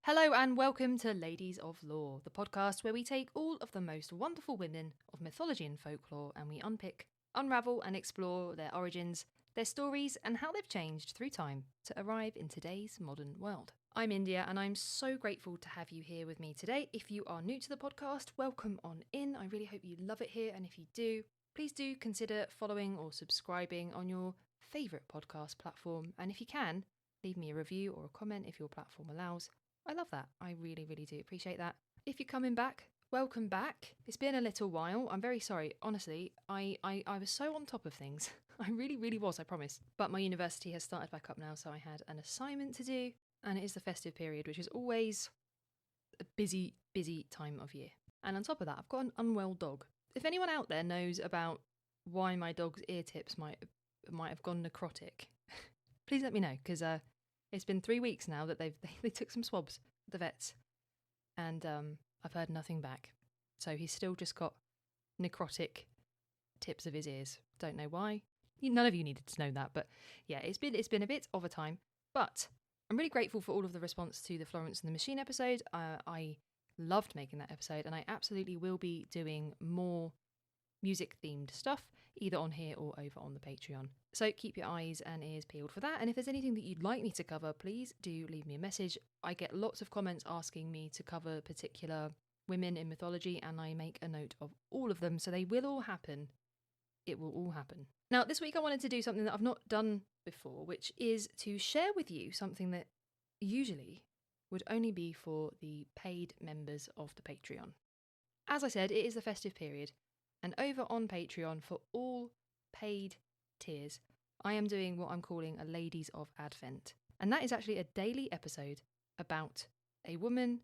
Hello and welcome to Ladies of Lore, the podcast where we take all of the most wonderful women of mythology and folklore and we unpick, unravel and explore their origins, their stories and how they've changed through time to arrive in today's modern world. I'm India and I'm so grateful to have you here with me today. If you are new to the podcast, welcome on in. I really hope you love it here, and if you do, please do consider following or subscribing on your favourite podcast platform, and if you can, leave me a review or a comment if your platform allows. I love that. I really, really do appreciate that. If you're coming back, welcome back. It's been a little while. I'm very sorry. Honestly, I was so on top of things. I really, really was, I promise. But my university has started back up now, so I had an assignment to do, and it is the festive period, which is always a busy, busy time of year. And on top of that, I've got an unwell dog. If anyone out there knows about why my dog's ear tips might have gone necrotic, please let me know, because it's been 3 weeks now that they took some swabs at the vets, and I've heard nothing back. So he's still just got necrotic tips of his ears. Don't know why. None of you needed to know that, but yeah, it's been a bit of a time. But I'm really grateful for all of the response to the Florence and the Machine episode. I loved making that episode, and I absolutely will be doing more music-themed stuff, either on here or over on the Patreon. So keep your eyes and ears peeled for that. And if there's anything that you'd like me to cover, please do leave me a message. I get lots of comments asking me to cover particular women in mythology, and I make a note of all of them. So they will all happen. It will all happen. Now, this week I wanted to do something that I've not done before, which is to share with you something that usually would only be for the paid members of the Patreon. As I said, it is the festive period. And over on Patreon, for all paid tiers, I am doing what I'm calling a Ladies of Advent. And that is actually a daily episode about a woman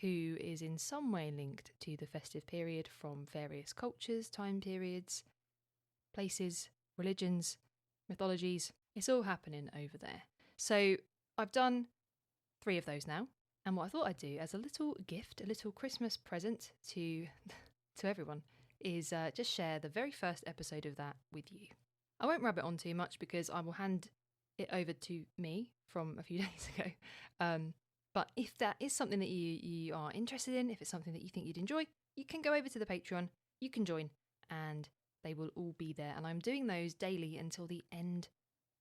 who is in some way linked to the festive period from various cultures, time periods, places, religions, mythologies. It's all happening over there. So I've done 3 of those now. And what I thought I'd do as a little gift, a little Christmas present to everyone, is just share the very first episode of that with you. I won't rub it on too much because I will hand it over to me from a few days ago. But if that is something that you are interested in, if it's something that you think you'd enjoy, you can go over to the Patreon, you can join, and they will all be there. And I'm doing those daily until the end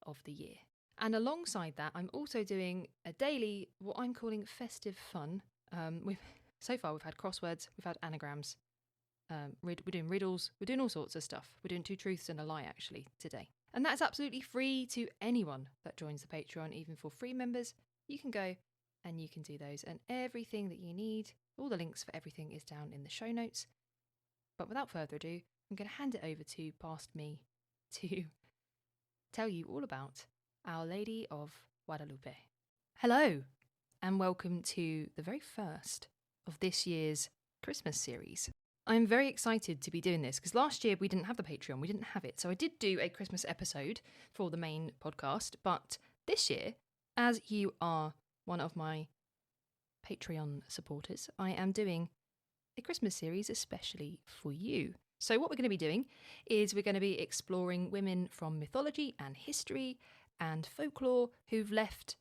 of the year. And alongside that, I'm also doing a daily, what I'm calling festive fun. So far we've had crosswords, we've had anagrams, we're doing riddles, we're doing all sorts of stuff. We're doing 2 truths and a lie actually today. And that's absolutely free to anyone that joins the Patreon, even for free members. You can go and you can do those, and everything that you need, all the links for everything is down in the show notes. But without further ado, I'm going to hand it over to past me to tell you all about Our Lady of Guadalupe. Hello, and welcome to the very first of this year's Christmas series. I'm very excited to be doing this because last year we didn't have the Patreon, we didn't have it. So I did do a Christmas episode for the main podcast, but this year, as you are one of my Patreon supporters, I am doing a Christmas series especially for you. So what we're going to be doing is we're going to be exploring women from mythology and history and folklore who've left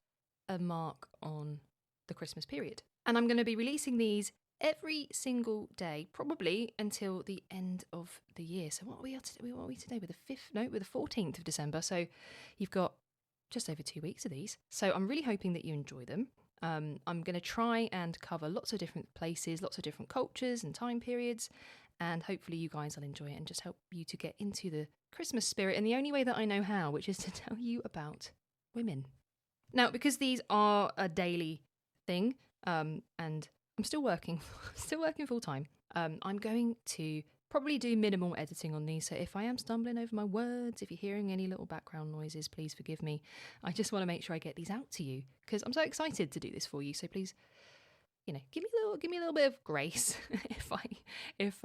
a mark on the Christmas period. And I'm going to be releasing these every single day, probably until the end of the year. So what are we today? We're the 14th of December. So you've got just over 2 weeks of these. So I'm really hoping that you enjoy them. I'm going to try and cover lots of different places, lots of different cultures and time periods. And hopefully you guys will enjoy it and just help you to get into the Christmas spirit in the only way that I know how, which is to tell you about women. Now, because these are a daily thing, and I'm still working full time. I'm going to probably do minimal editing on these. So if I am stumbling over my words, if you're hearing any little background noises, please forgive me. I just want to make sure I get these out to you because I'm so excited to do this for you. So please, give me a little bit of grace if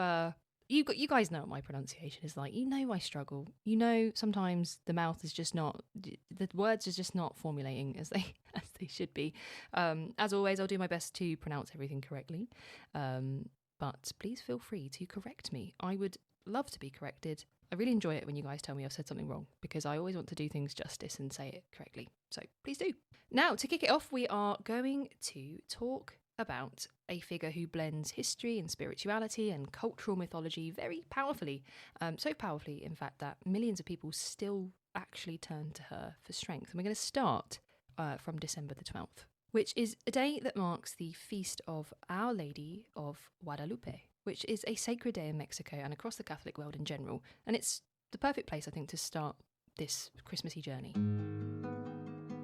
you guys know what my pronunciation is like. I struggle. Sometimes the mouth is just not, the words are just not formulating as they should be. As always, I'll do my best to pronounce everything correctly. But please feel free to correct me. I would love to be corrected I really enjoy it when you guys tell me I've said something wrong, because I always want to do things justice and say it correctly. So please do. Now, to kick it off, we are going to talk about a figure who blends history and spirituality and cultural mythology very powerfully. So powerfully, in fact, that millions of people still actually turn to her for strength. And we're going to start from December the 12th, which is a day that marks the feast of Our Lady of Guadalupe, which is a sacred day in Mexico and across the Catholic world in general. And it's the perfect place, I think, to start this Christmassy journey.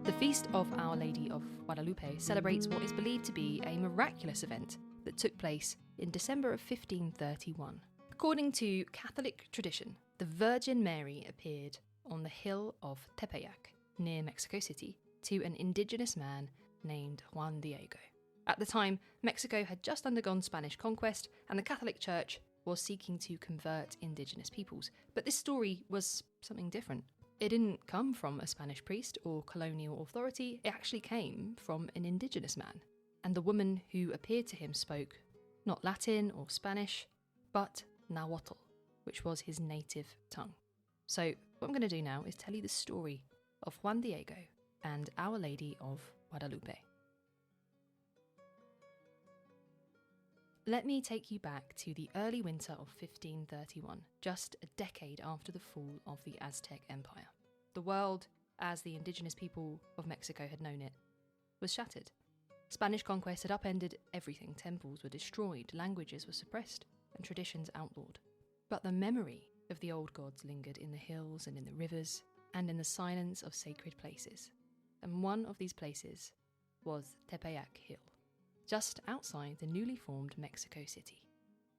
The Feast of Our Lady of Guadalupe celebrates what is believed to be a miraculous event that took place in December of 1531. According to Catholic tradition, the Virgin Mary appeared on the hill of Tepeyac, near Mexico City, to an indigenous man named Juan Diego. At the time, Mexico had just undergone Spanish conquest, and the Catholic Church was seeking to convert indigenous peoples. But this story was something different. It didn't come from a Spanish priest or colonial authority, it actually came from an indigenous man. And the woman who appeared to him spoke not Latin or Spanish, but Nahuatl, which was his native tongue. So what I'm going to do now is tell you the story of Juan Diego and Our Lady of Guadalupe. Let me take you back to the early winter of 1531, just a decade after the fall of the Aztec Empire. The world, as the indigenous people of Mexico had known it, was shattered. Spanish conquest had upended everything. Temples were destroyed, languages were suppressed, and traditions outlawed. But the memory of the old gods lingered in the hills and in the rivers, and in the silence of sacred places. And one of these places was Tepeyac Hill, just outside the newly formed Mexico City,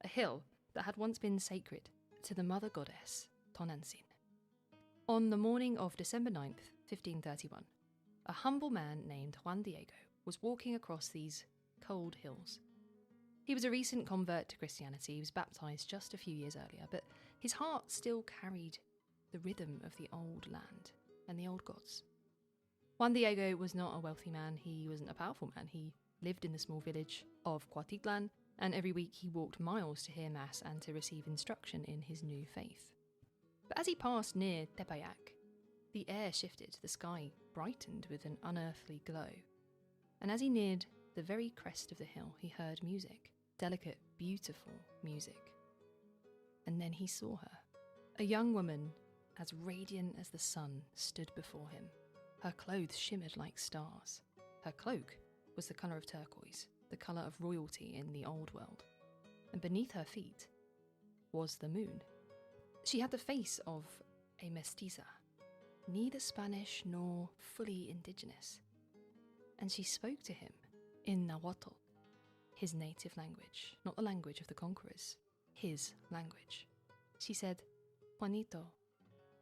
a hill that had once been sacred to the mother goddess Tonantzin. On the morning of December 9th, 1531, a humble man named Juan Diego was walking across these cold hills. He was a recent convert to Christianity. He was baptised just a few years earlier, but his heart still carried the rhythm of the old land and the old gods. Juan Diego was not a wealthy man. He wasn't a powerful man. He lived in the small village of Cuautitlan, and every week he walked miles to hear mass and to receive instruction in his new faith. But as he passed near Tepeyac, the air shifted, the sky brightened with an unearthly glow. And as he neared the very crest of the hill, he heard music, delicate, beautiful music. And then he saw her. A young woman, as radiant as the sun, stood before him. Her clothes shimmered like stars. Her cloak was the colour of turquoise, the colour of royalty in the old world. And beneath her feet was the moon. She had the face of a mestiza, neither Spanish nor fully indigenous. And she spoke to him in Nahuatl, his native language, not the language of the conquerors, his language. She said, "Juanito,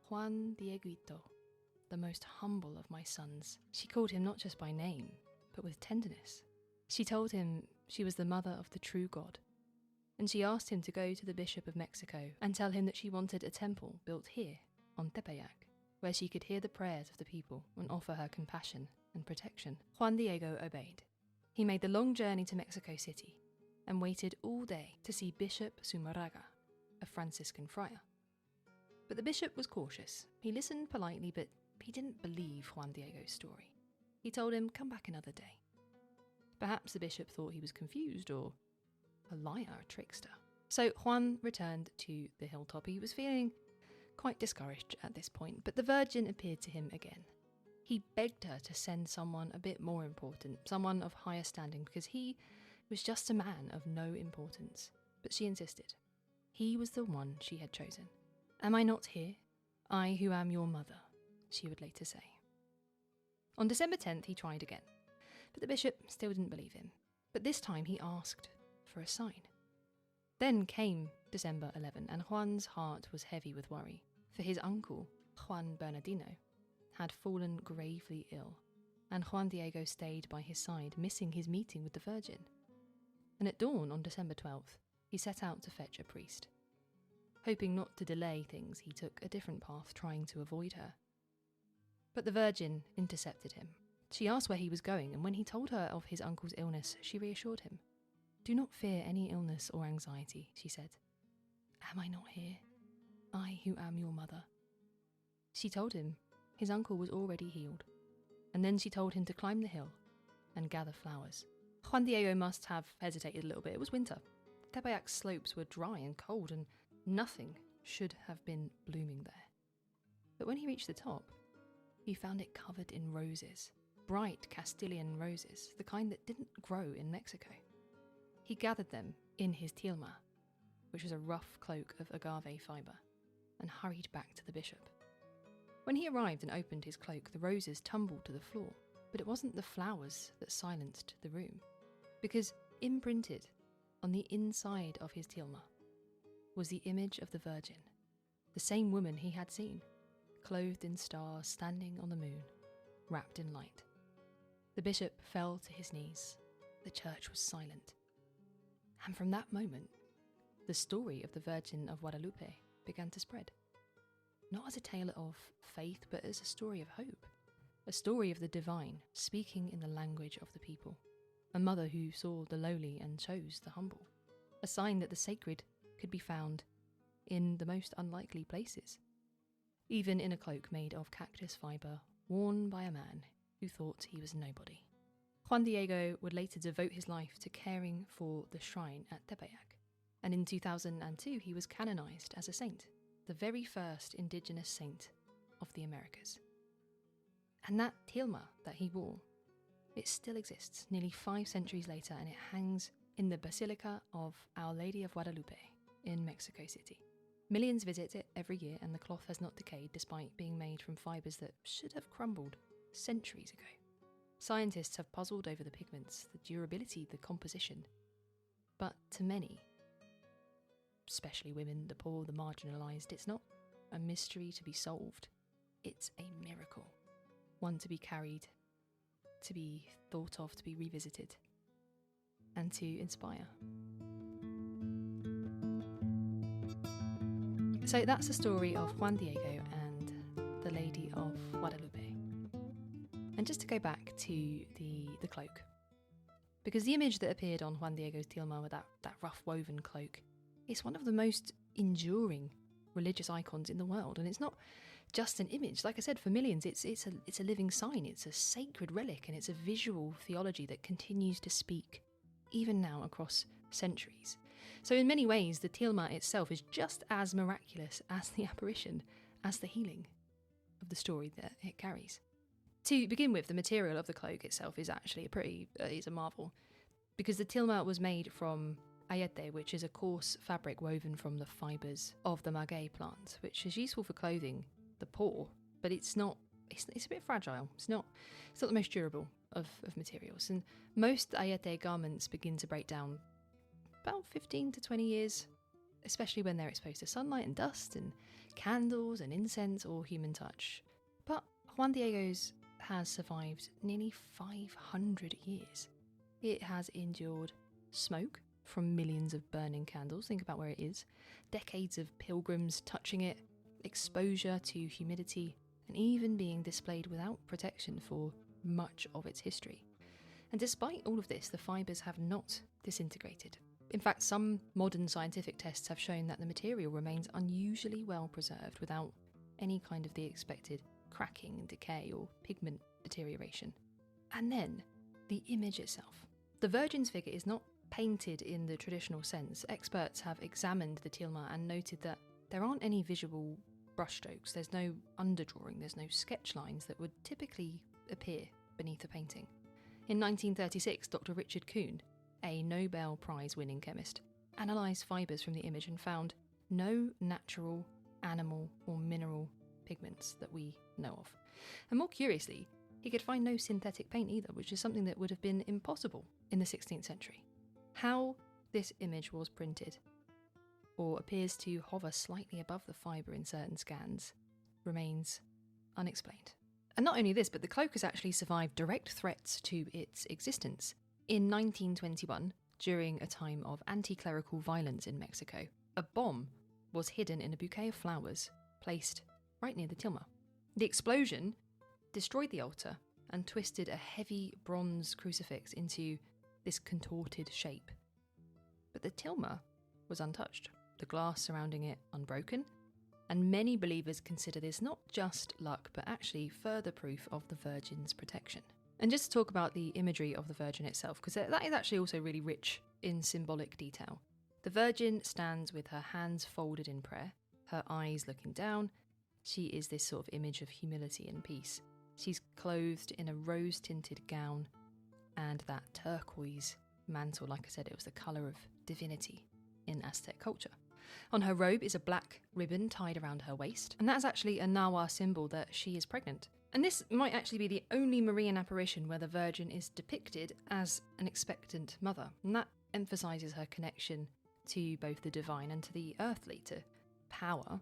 Juan Dieguito, the most humble of my sons." She called him not just by name, but with tenderness. She told him she was the mother of the true God, and she asked him to go to the Bishop of Mexico and tell him that she wanted a temple built here, on Tepeyac, where she could hear the prayers of the people and offer her compassion and protection. Juan Diego obeyed. He made the long journey to Mexico City and waited all day to see Bishop Zumarraga, a Franciscan friar. But the bishop was cautious. He listened politely, but he didn't believe Juan Diego's story. He told him, "Come back another day." Perhaps the bishop thought he was confused or a liar, a trickster. So Juan returned to the hilltop. He was feeling quite discouraged at this point, but the Virgin appeared to him again. He begged her to send someone a bit more important, someone of higher standing, because he was just a man of no importance. But she insisted. He was the one she had chosen. "Am I not here? I who am your mother," she would later say. On December 10th, he tried again, but the bishop still didn't believe him. But this time he asked for a sign. Then came December 11, and Juan's heart was heavy with worry, for his uncle, Juan Bernardino, had fallen gravely ill, and Juan Diego stayed by his side, missing his meeting with the Virgin. And at dawn on December 12th, he set out to fetch a priest. Hoping not to delay things, he took a different path, trying to avoid her. But the Virgin intercepted him. She asked where he was going, and when he told her of his uncle's illness, she reassured him. "Do not fear any illness or anxiety," she said. "Am I not here? I who am your mother." She told him his uncle was already healed, and then she told him to climb the hill and gather flowers. Juan Diego must have hesitated a little bit. It was winter. Tepeyac slopes were dry and cold, and nothing should have been blooming there. But when he reached the top, he found it covered in roses, bright Castilian roses, the kind that didn't grow in Mexico. He gathered them in his tilma, which was a rough cloak of agave fibre, and hurried back to the bishop. When he arrived and opened his cloak, the roses tumbled to the floor, but it wasn't the flowers that silenced the room, because imprinted on the inside of his tilma was the image of the Virgin, the same woman he had seen, clothed in stars, standing on the moon, wrapped in light. The bishop fell to his knees. The church was silent. And from that moment, the story of the Virgin of Guadalupe began to spread. Not as a tale of faith, but as a story of hope. A story of the divine speaking in the language of the people. A mother who saw the lowly and chose the humble. A sign that the sacred could be found in the most unlikely places. Even in a cloak made of cactus fibre, worn by a man who thought he was nobody. Juan Diego would later devote his life to caring for the shrine at Tepeyac, and in 2002 he was canonized as a saint, the very first indigenous saint of the Americas. And that tilma that he wore, it still exists nearly 5 centuries later, and it hangs in the Basilica of Our Lady of Guadalupe in Mexico City. Millions visit it every year, and the cloth has not decayed despite being made from fibres that should have crumbled centuries ago. Scientists have puzzled over the pigments, the durability, the composition. But to many, especially women, the poor, the marginalised, it's not a mystery to be solved. It's a miracle. One to be carried, to be thought of, to be revisited, and to inspire. So that's the story of Juan Diego and the Lady of Guadalupe. And just to go back to the cloak, because the image that appeared on Juan Diego's tilma with that rough woven cloak is one of the most enduring religious icons in the world. And it's not just an image. Like I said, for millions, it's a living sign. It's a sacred relic, and it's a visual theology that continues to speak even now across centuries. So in many ways, the tilma itself is just as miraculous as the apparition, as the healing of the story that it carries. To begin with, the material of the cloak itself is actually it's a marvel, because the tilma was made from ayete, which is a coarse fabric woven from the fibres of the maguey plant, which is useful for clothing the poor, but it's a bit fragile. It's not the most durable of materials, and most ayete garments begin to break down about 15 to 20 years, especially when they're exposed to sunlight and dust and candles and incense or human touch. But Juan Diego's has survived nearly 500 years. It has endured smoke from millions of burning candles, think about where it is, decades of pilgrims touching it, exposure to humidity, and even being displayed without protection for much of its history. And despite all of this, the fibres have not disintegrated. In fact, some modern scientific tests have shown that the material remains unusually well preserved without any kind of the expected cracking, decay, or pigment deterioration. And then, the image itself. The Virgin's figure is not painted in the traditional sense. Experts have examined the tilma and noted that there aren't any visual brushstrokes, there's no underdrawing, there's no sketch lines that would typically appear beneath a painting. In 1936, Dr. Richard Kuhn, a Nobel Prize-winning chemist, analysed fibres from the image and found no natural, animal, or mineral pigments that we know of. And more curiously, he could find no synthetic paint either, which is something that would have been impossible in the 16th century. How this image was printed, or appears to hover slightly above the fibre in certain scans, remains unexplained. And not only this, but the cloak has actually survived direct threats to its existence. In 1921, during a time of anti-clerical violence in Mexico, a bomb was hidden in a bouquet of flowers placed right near the tilma. The explosion destroyed the altar and twisted a heavy bronze crucifix into this contorted shape. But the tilma was untouched, the glass surrounding it unbroken, And many believers consider this not just luck, but actually further proof of the Virgin's protection. And just to talk about the imagery of the Virgin itself, because that is actually also really rich in symbolic detail. The Virgin stands with her hands folded in prayer, her eyes looking down. She is this sort of image of humility and peace. She's clothed in a rose-tinted gown and that turquoise mantle. Like I said, it was the colour of divinity in Aztec culture. On her robe is a black ribbon tied around her waist, and that's actually a Nawa symbol that she is pregnant. And this might actually be the only Marian apparition where the Virgin is depicted as an expectant mother, and that emphasises her connection to both the divine and to the earthly, to power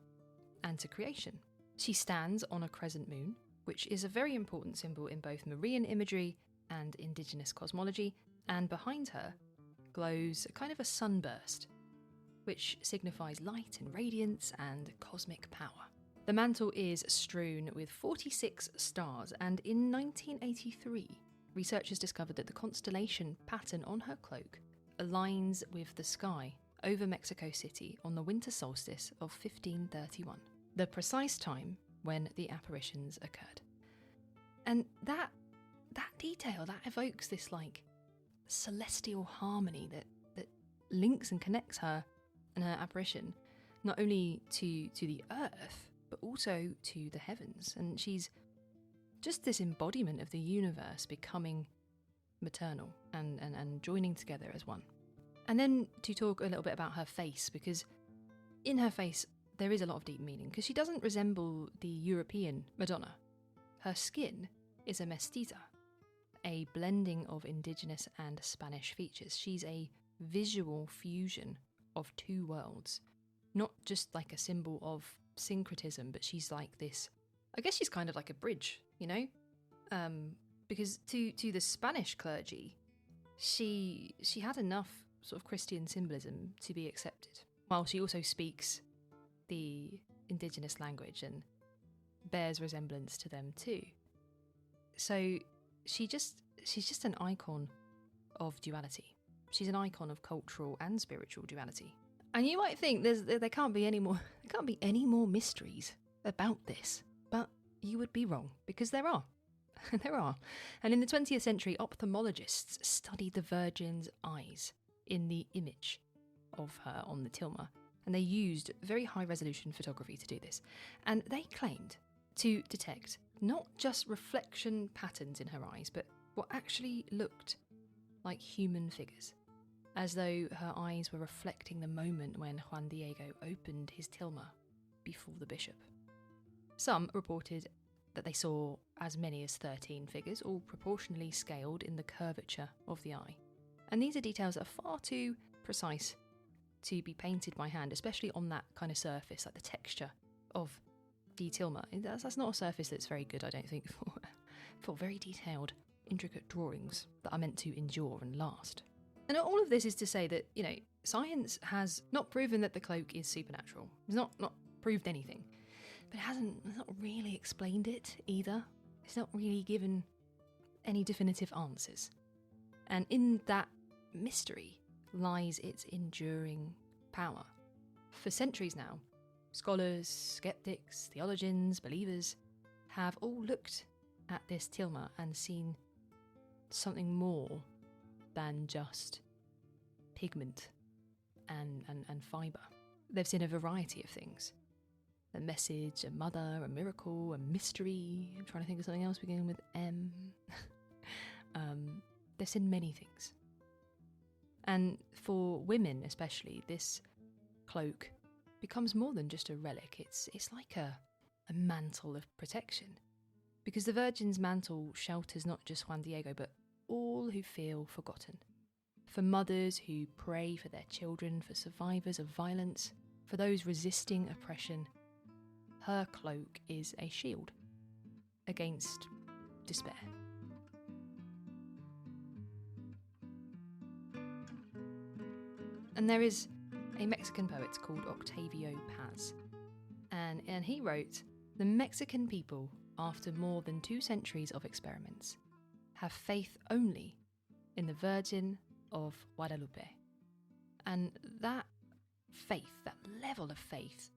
and to creation. She stands on a crescent moon, which is a very important symbol in both Marian imagery and indigenous cosmology, and behind her glows a kind of a sunburst, which signifies light and radiance and cosmic power. The mantle is strewn with 46 stars, and in 1983, researchers discovered that the constellation pattern on her cloak aligns with the sky over Mexico City on the winter solstice of 1531, the precise time when the apparitions occurred. And that detail, that evokes this like celestial harmony that links and connects her and her apparition not only to the earth but also to the heavens. And she's just this embodiment of the universe becoming maternal and joining together as one. And then to talk a little bit about her face, because in her face there is a lot of deep meaning, because she doesn't resemble the European Madonna. Her skin is a mestiza, a blending of indigenous and Spanish features. She's a visual fusion of two worlds, not just like a symbol of syncretism, but she's like this, I guess she's kind of like a bridge, you know? Because to the Spanish clergy, she had enough sort of Christian symbolism to be accepted, while she also speaks the indigenous language and bears resemblance to them too. So she's just an icon of duality. She's an icon of cultural and spiritual duality. And you might think there can't be any more mysteries about this, but you would be wrong, because there are. There are. And in the 20th century, ophthalmologists studied the Virgin's eyes in the image of her on the tilma, and they used very high resolution photography to do this. And they claimed to detect not just reflection patterns in her eyes, but what actually looked like human figures, as though her eyes were reflecting the moment when Juan Diego opened his tilma before the bishop. Some reported that they saw as many as 13 figures, all proportionally scaled in the curvature of the eye. And these are details that are far too precise to be painted by hand, especially on that kind of surface, like the texture of the tilma. That's not a surface that's very good, I don't think, for very detailed, intricate drawings that are meant to endure and last. And all of this is to say that, you know, science has not proven that the cloak is supernatural. It's not proved anything. But it's not really explained it either. It's not really given any definitive answers. And in that mystery lies its enduring power. For centuries now, scholars, skeptics, theologians, believers have all looked at this tilma and seen something more than just pigment and fibre. They've seen a variety of things. A message, a mother, a miracle, a mystery. I'm trying to think of something else beginning with M. They've seen many things. And for women especially, this cloak becomes more than just a relic. It's like a mantle of protection. Because the Virgin's mantle shelters not just Juan Diego, but all who feel forgotten. For mothers who pray for their children, for survivors of violence, for those resisting oppression, her cloak is a shield against despair. And there is a Mexican poet called Octavio Paz, and he wrote, "The Mexican people, after more than 2 centuries of experiments, have faith only in the Virgin of Guadalupe." And that faith, that level of faith,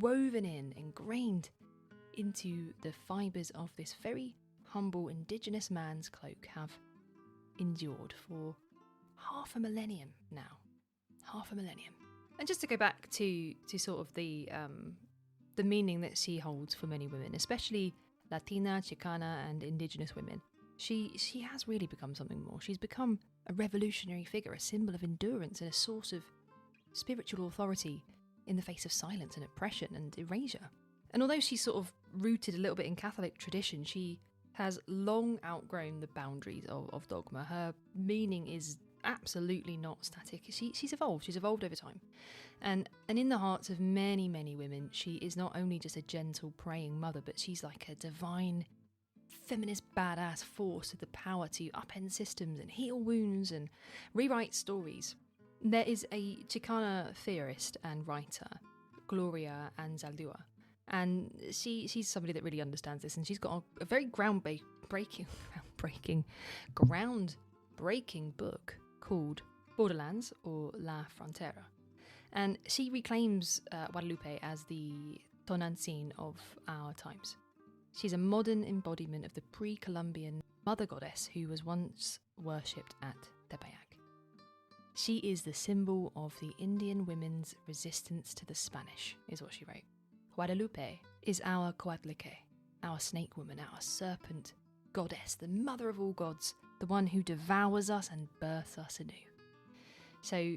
ingrained into the fibres of this very humble indigenous man's cloak, have endured for half a millennium now. Half a millennium. And just to go back to sort of the meaning that she holds for many women, especially Latina, Chicana and indigenous women, she has really become something more. She's become a revolutionary figure, a symbol of endurance and a source of spiritual authority in the face of silence and oppression and erasure. And although she's sort of rooted a little bit in Catholic tradition, she has long outgrown the boundaries of dogma. Her meaning is absolutely not static. She's evolved over time. And in the hearts of many, many women, she is not only just a gentle praying mother, but she's like a divine feminist badass force with the power to upend systems and heal wounds and rewrite stories. There is a Chicana theorist and writer, Gloria Anzaldúa, and she's somebody that really understands this, and she's got a very groundbreaking book called Borderlands, or La Frontera. And she reclaims Guadalupe as the Tonantzin of our times. She's a modern embodiment of the pre-Columbian mother goddess who was once worshipped at Tepeyac. She is the symbol of the Indian women's resistance to the Spanish, is what she wrote. Guadalupe is our Coatlique, our snake woman, our serpent goddess, the mother of all gods, the one who devours us and births us anew. So,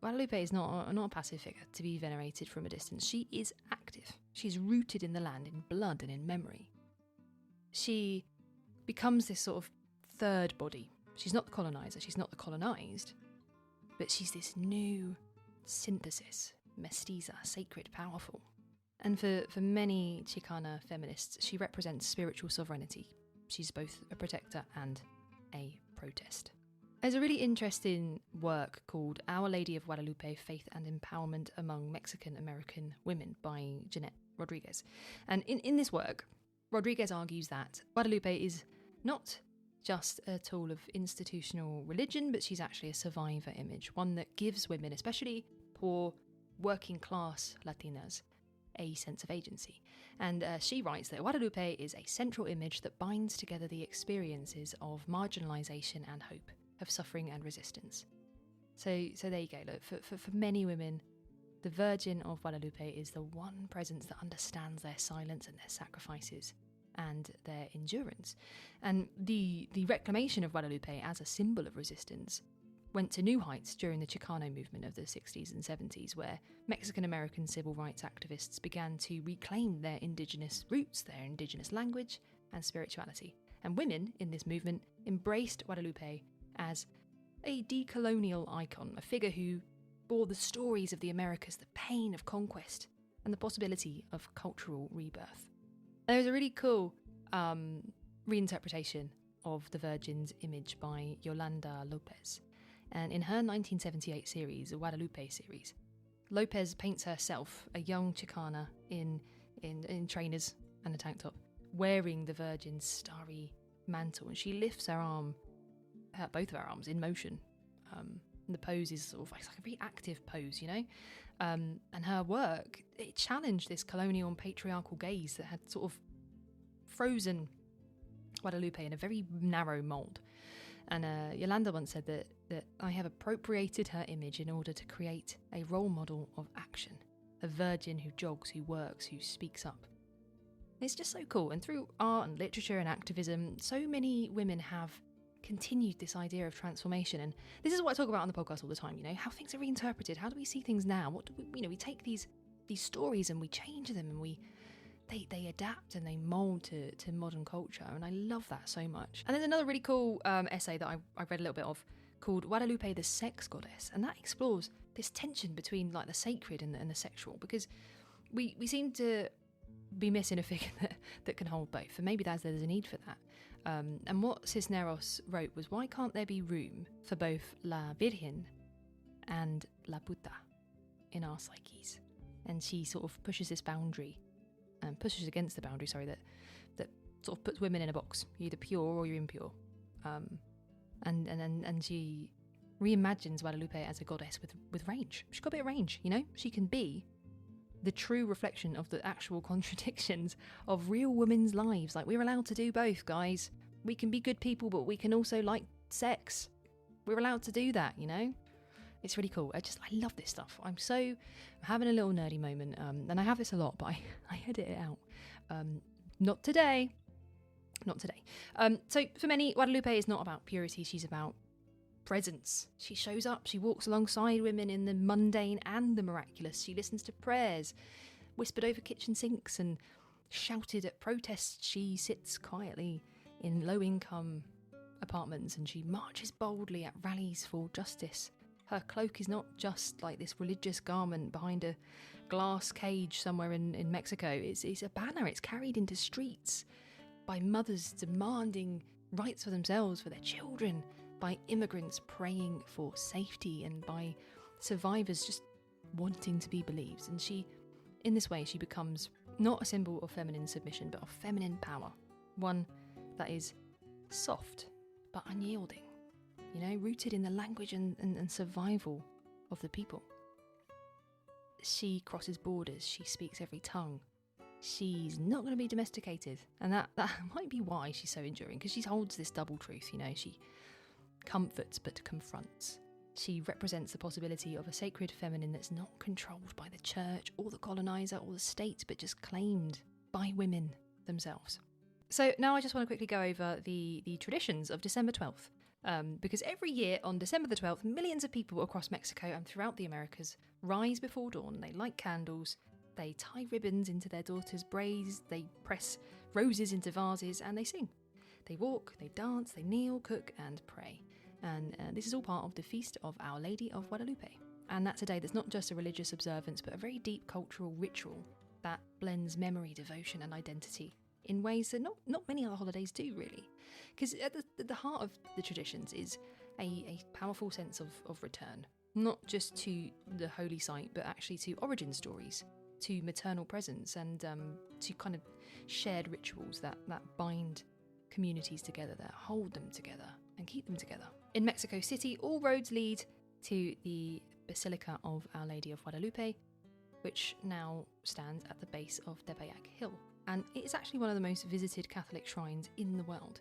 Guadalupe is not a passive figure to be venerated from a distance. She is active. She's rooted in the land, in blood and in memory. She becomes this sort of third body. She's not the colonizer, she's not the colonized, but she's this new synthesis, mestiza, sacred, powerful. And for many Chicana feminists, she represents spiritual sovereignty. She's both a protector and a protest. There's a really interesting work called Our Lady of Guadalupe, Faith and Empowerment Among Mexican-American Women by Jeanette Rodriguez. And in this work, Rodriguez argues that Guadalupe is not just a tool of institutional religion, but she's actually a survivor image, one that gives women, especially poor, working-class Latinas, a sense of agency. And she writes that Guadalupe is a central image that binds together the experiences of marginalisation and hope, of suffering and resistance. So there you go. Look, for many women, the Virgin of Guadalupe is the one presence that understands their silence and their sacrifices and their endurance. And the reclamation of Guadalupe as a symbol of resistance went to new heights during the Chicano movement of the 60s and 70s, where Mexican-American civil rights activists began to reclaim their indigenous roots, their indigenous language and spirituality. And women in this movement embraced Guadalupe as a decolonial icon, a figure who bore the stories of the Americas, the pain of conquest, and the possibility of cultural rebirth. There was a really cool reinterpretation of the Virgin's image by Yolanda Lopez. And in her 1978 series, the Guadalupe series, Lopez paints herself, a young Chicana, in trainers and a tank top, wearing the Virgin's starry mantle, and she lifts her arm, both of her arms, in motion. And the pose is sort of like a very active pose, and her work, it challenged this colonial and patriarchal gaze that had sort of frozen Guadalupe in a very narrow mould. And Yolanda once said that I have appropriated her image in order to create a role model of action, a virgin who jogs, who works, who speaks up. It's just so cool. And through art and literature and activism, so many women have continued this idea of transformation. And this is what I talk about on the podcast all the time, how things are reinterpreted. How do we see things now? What do we, we take these stories and we change them, and they adapt and they mould to modern culture. And I love that so much. And there's another really cool essay that I read a little bit of called Guadalupe the Sex Goddess. And that explores this tension between like the sacred and the sexual, because we seem to be missing a figure that can hold both. And maybe there's a need for that. And what Cisneros wrote was, why can't there be room for both La Virgen and La Puta in our psyches? And she sort of pushes this boundary, and pushes against the boundary, that sort of puts women in a box. You're either pure or you're impure. And she reimagines Guadalupe as a goddess with range. She's got a bit of range, She can be the true reflection of the actual contradictions of real women's lives. Like, we're allowed to do both, guys. We can be good people, but we can also like sex. We're allowed to do that, you know? It's really cool. I love this stuff. I'm having a little nerdy moment. And I have this a lot, but I edit it out. Not today. So for many, Guadalupe is not about purity. She's about presence. She shows up. She walks alongside women in the mundane and the miraculous. She listens to prayers whispered over kitchen sinks and shouted at protests. She sits quietly in low-income apartments, and she marches boldly at rallies for justice. Her cloak is not just like this religious garment behind a glass cage somewhere in Mexico. It's a banner. It's carried into streets by mothers demanding rights for themselves, for their children, by immigrants praying for safety, and by survivors just wanting to be believed. And in this way, she becomes not a symbol of feminine submission, but of feminine power. One that is soft, but unyielding, you know, rooted in the language and survival of the people. She crosses borders. She speaks every tongue. She's not going to be domesticated. And that might be why she's so enduring, because she holds this double truth, you know. She comforts but confronts. She represents the possibility of a sacred feminine that's not controlled by the church or the colonizer or the state, but just claimed by women themselves. So now I just want to quickly go over the traditions of December 12th. Because every year on December the 12th, millions of people across Mexico and throughout the Americas rise before dawn. They light candles, they tie ribbons into their daughters' braids, they press roses into vases, and they sing. They walk, they dance, they kneel, cook, and pray. And this is all part of the feast of Our Lady of Guadalupe. And that's a day that's not just a religious observance, but a very deep cultural ritual that blends memory, devotion, and identity in ways that not many other holidays do, really. Because at the heart of the traditions is a powerful sense of return, not just to the holy site, but actually to origin stories, to maternal presence, and to kind of shared rituals that bind communities together, that hold them together and keep them together. In Mexico City, all roads lead to the Basilica of Our Lady of Guadalupe, which now stands at the base of Tepeyac Hill. And it is actually one of the most visited Catholic shrines in the world.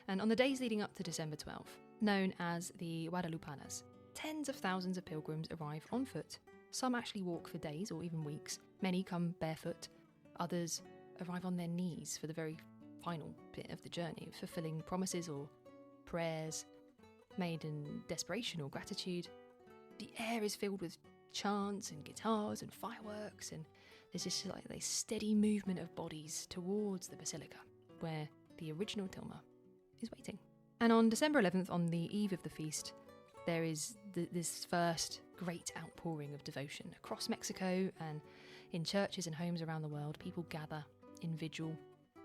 And on the days leading up to December 12th, known as the Guadalupanas, tens of thousands of pilgrims arrive on foot. Some actually walk for days or even weeks. Many come barefoot. Others arrive on their knees for the very final bit of the journey, fulfilling promises or prayers made in desperation or gratitude. The air is filled with chants and guitars and fireworks, and there's just like this steady movement of bodies towards the basilica, where the original Tilma is waiting. And on December 11th, on the eve of the feast, there is this first great outpouring of devotion across Mexico, and in churches and homes around the world, people gather in vigil.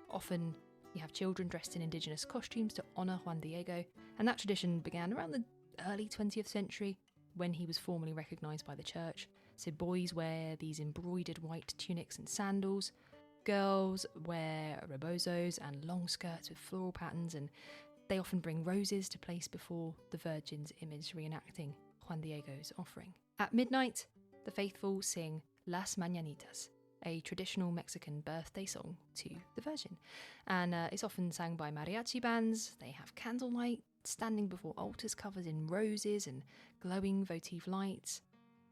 Often you have children dressed in indigenous costumes to honour Juan Diego, and that tradition began around the early 20th century when he was formally recognised by the church. So boys wear these embroidered white tunics and sandals. Girls wear rebozos and long skirts with floral patterns, and they often bring roses to place before the Virgin's image, reenacting Juan Diego's offering. At midnight, the faithful sing Las Mañanitas, a traditional Mexican birthday song to the Virgin. And it's often sang by mariachi bands. They have candlelight, standing before altars covered in roses and glowing votive lights.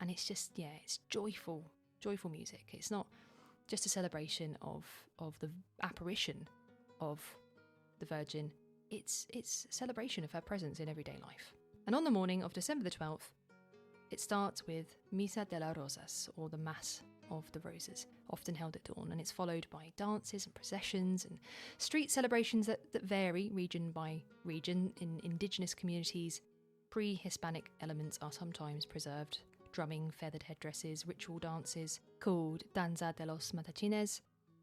And it's just, it's joyful music. It's not just a celebration of the apparition of the Virgin. It's a celebration of her presence in everyday life. And on the morning of December the 12th, it starts with Misa de las Rosas, or the Mass of the Roses, often held at dawn, and it's followed by dances and processions and street celebrations that vary region by region. In indigenous communities, pre-Hispanic elements are sometimes preserved. Drumming, feathered headdresses, ritual dances called Danza de los Matachines,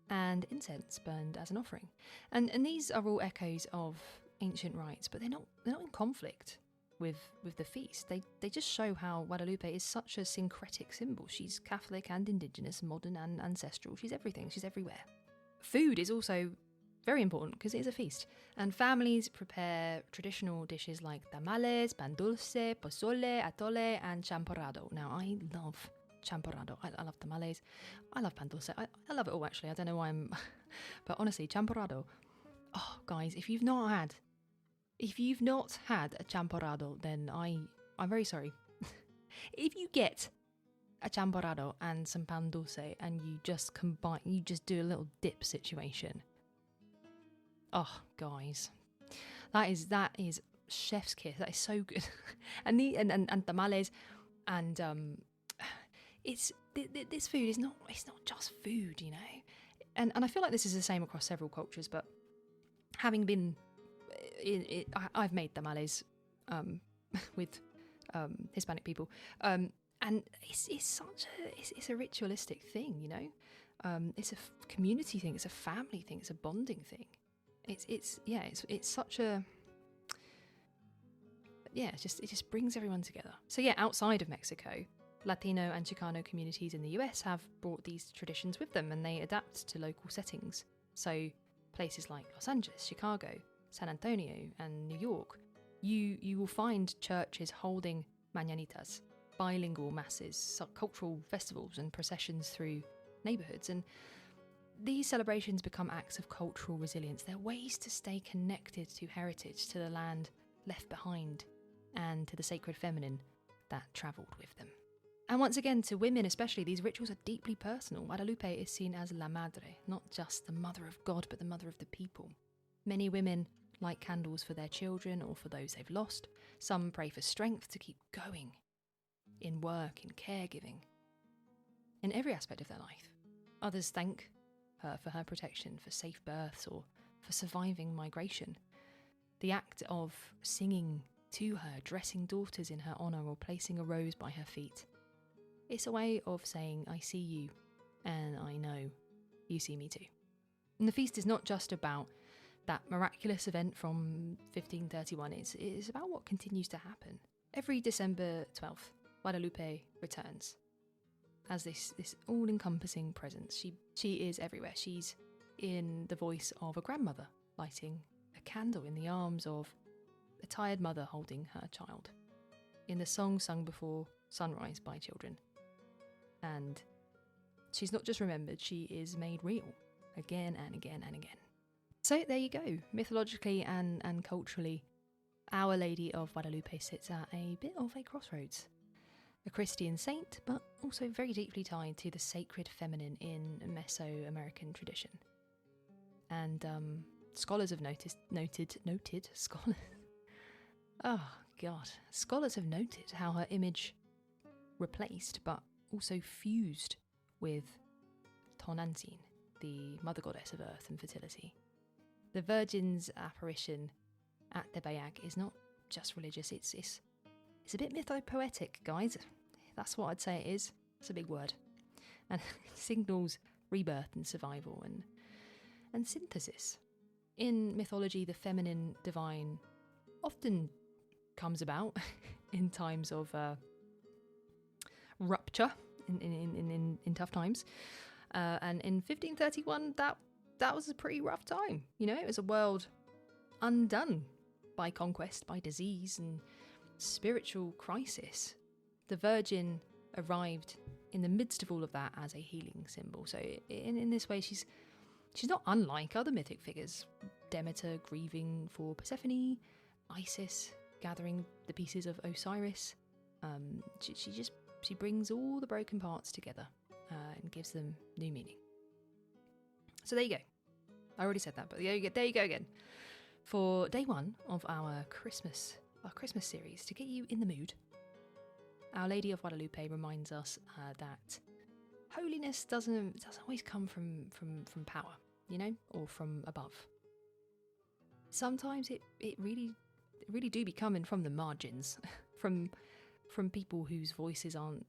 and incense burned as an offering. And these are all echoes of ancient rites, but they're not in conflict with the feast. They just show how Guadalupe is such a syncretic symbol. She's Catholic and indigenous, modern and ancestral. She's everything. She's everywhere. Food is also very important because it is a feast, and families prepare traditional dishes like tamales, pan dulce, pozole, atole, and champorado. Now, I love champorado. I love tamales. I love pan dulce. I love it all, actually. I don't know why I'm... But honestly, champorado. Oh, guys, if you've not had a champorado, then I'm very sorry. If you get a champorado and some pan dulce and you just do a little dip situation. Oh, guys. That is chef's kiss. That is so good. and tamales and this food is not just food, you know. And I feel like this is the same across several cultures, but having been I've made tamales with Hispanic people, and it's a ritualistic thing, you know. It's a community thing, it's a family thing, it's a bonding thing. It's such a it just brings everyone together. So yeah, outside of Mexico, Latino and Chicano communities in the US have brought these traditions with them, and they adapt to local settings. So places like Los Angeles, Chicago, San Antonio and New York, you will find churches holding mañanitas, bilingual masses, cultural festivals and processions through neighbourhoods. And these celebrations become acts of cultural resilience. They're ways to stay connected to heritage, to the land left behind, and to the sacred feminine that travelled with them. And once again, to women especially, these rituals are deeply personal. Guadalupe is seen as La Madre, not just the mother of God, but the mother of the people. Many women light candles for their children or for those they've lost. Some pray for strength to keep going in work, in caregiving, in every aspect of their life. Others thank her for her protection, for safe births, or for surviving migration. The act of singing to her, dressing daughters in her honour, or placing a rose by her feet, it's a way of saying, I see you, and I know you see me too. And the feast is not just about that miraculous event from 1531, it's about what continues to happen. Every December 12th, Guadalupe returns as this all-encompassing presence. She is everywhere. She's in the voice of a grandmother lighting a candle in the arms of a tired mother holding her child, in the song sung before sunrise by children. And she's not just remembered, she is made real again and again and again. So there you go. Mythologically and culturally, Our Lady of Guadalupe sits at a bit of a crossroads. A Christian saint, but also very deeply tied to the sacred feminine in Mesoamerican tradition. And scholars have noted scholars. Oh God, scholars have noted how her image replaced, but also fused with Tonantzin, the mother goddess of earth and fertility. The Virgin's apparition at Tepeyac is not just religious, it's a bit mythopoetic, guys. That's what I'd say it is. It's a big word. And it signals rebirth and survival and synthesis. In mythology, the feminine divine often comes about in times of rupture, in tough times. And in 1531, that was a pretty rough time. You know, it was a world undone by conquest, by disease and spiritual crisis. The Virgin arrived in the midst of all of that as a healing symbol. So in this way, she's not unlike other mythic figures. Demeter grieving for Persephone, Isis gathering the pieces of Osiris. She brings all the broken parts together and gives them new meaning. So there you go. I already said that, but there you go again. For day one of our Christmas series, to get you in the mood, Our Lady of Guadalupe reminds us that holiness doesn't always come from power, you know, or from above. Sometimes it really do be coming from the margins, from people whose voices aren't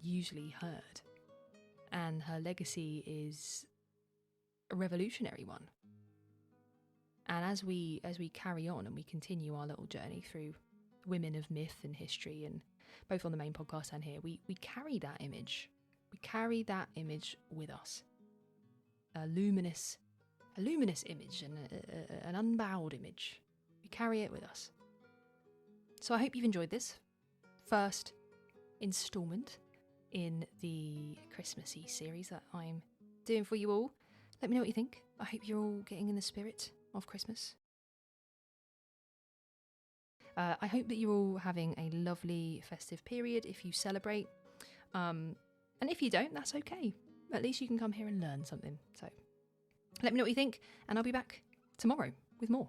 usually heard. And her legacy is a revolutionary one. And as we carry on and we continue our little journey through women of myth and history, and both on the main podcast and here, we carry that image. We carry that image with us. A luminous image and an unbowed image. We carry it with us. So I hope you've enjoyed this first instalment in the Christmassy series that I'm doing for you all. Let me know what you think. I hope you're all getting in the spirit of Christmas. I hope that you're all having a lovely festive period if you celebrate. And if you don't, that's okay. At least you can come here and learn something. So let me know what you think, and I'll be back tomorrow with more.